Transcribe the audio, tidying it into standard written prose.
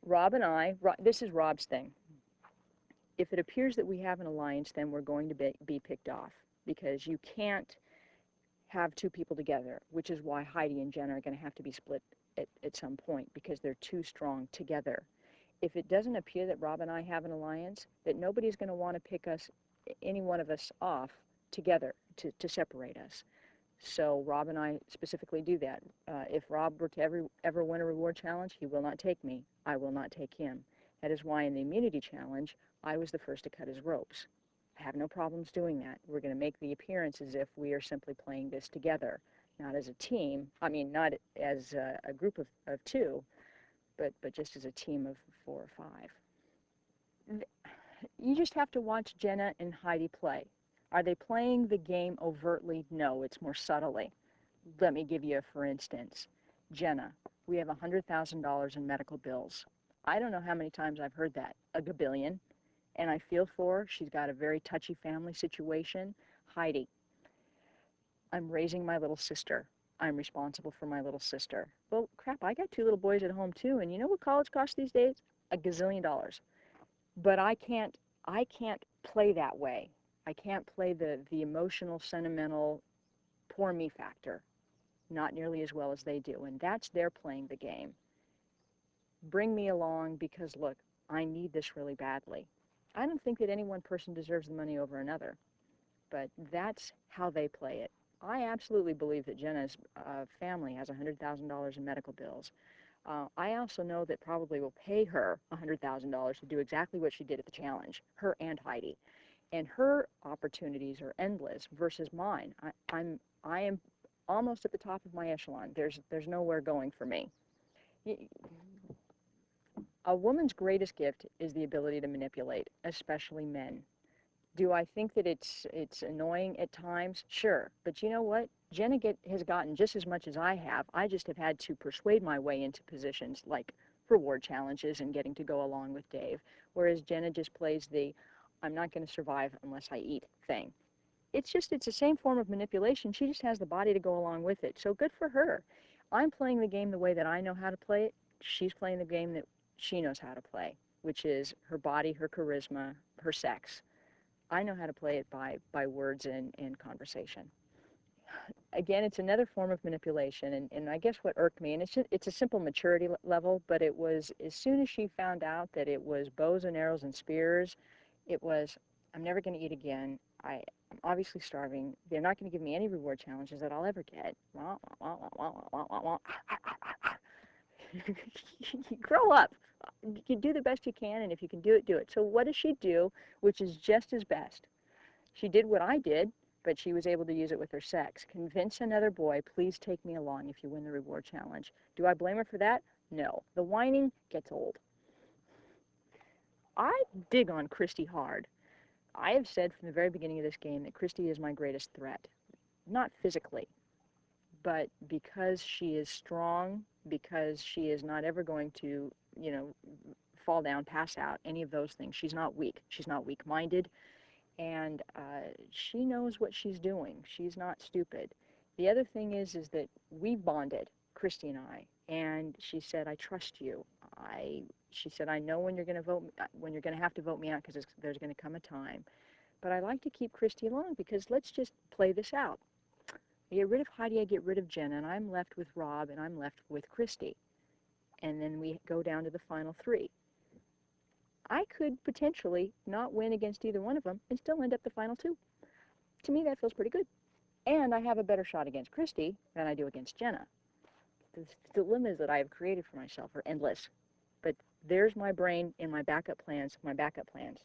Rob and this is Rob's thing. If it appears that we have an alliance, then we're going to be picked off because you can't have two people together, which is why Heidi and Jen are going to have to be split at some point because they're too strong together. If it doesn't appear that Rob and I have an alliance, that nobody's going to want to pick us, any one of us, off together to separate us. So Rob and I specifically do that. If Rob were to ever win a reward challenge, he will not take me. I will not take him. That is why in the immunity challenge, I was the first to cut his ropes. I have no problems doing that. We're going to make the appearance as if we are simply playing this together, not as a team. I mean, not as a group of two, but just as a team of 4 or 5. You just have to watch Jenna and Heidi play. Are they playing the game overtly? No, it's more subtly. Let me give you a for instance. Jenna, we have $100,000 in medical bills. I don't know how many times I've heard that, a gabillion, and I feel for her. She's got a very touchy family situation. Heidi, I'm raising my little sister. I'm responsible for my little sister. Well, crap, I got 2 little boys at home too, and you know what college costs these days? A gazillion dollars. But I can't play that way. I can't play the emotional, sentimental, poor me factor, not nearly as well as they do. And that's their playing the game. Bring me along because, look, I need this really badly. I don't think that any one person deserves the money over another, but that's how they play it. I absolutely believe that Jenna's family has $100,000 in medical bills. I also know that probably will pay her $100,000 to do exactly what she did at the challenge, her and Heidi. And her opportunities are endless versus mine. I am almost at the top of my echelon. There's nowhere going for me. A woman's greatest gift is the ability to manipulate, especially men. Do I think that it's annoying at times? Sure. But you know what? Jenna has gotten just as much as I have. I just have had to persuade my way into positions like reward challenges and getting to go along with Dave, whereas Jenna just plays the I'm not going to survive unless I eat thing. It's the same form of manipulation. She just has the body to go along with it. So good for her. I'm playing the game the way that I know how to play it. She's playing the game that she knows how to play, which is her body, her charisma, her sex. I know how to play it by words and conversation. Again, it's another form of manipulation, and I guess what irked me, and it's a simple maturity level, but it was as soon as she found out that it was bows and arrows and spears, it was, I'm never going to eat again. I'm obviously starving. They're not going to give me any reward challenges that I'll ever get. Grow up. You do the best you can, and if you can do it, do it. So what does she do, which is just as best? She did what I did, but she was able to use it with her sex. Convince another boy, please take me along if you win the reward challenge. Do I blame her for that? No. The whining gets old. I dig on Christy hard. I have said from the very beginning of this game that Christy is my greatest threat. Not physically, but because she is strong, because she is not ever going to, fall down, pass out, any of those things. She's not weak. She's not weak-minded. And she knows what she's doing. She's not stupid. The other thing is that we bonded, Christy and I, and she said, I trust you. She said, I know when you're going to when you're going to have to vote me out because there's going to come a time. But I like to keep Christy along because let's just play this out. I get rid of Heidi, I get rid of Jenna, and I'm left with Rob, and I'm left with Christy. And then we go down to the final 3. I could potentially not win against either one of them and still end up the final 2. To me, that feels pretty good. And I have a better shot against Christy than I do against Jenna. The dilemmas that I have created for myself are endless. But there's my brain in my backup plans to my backup plans.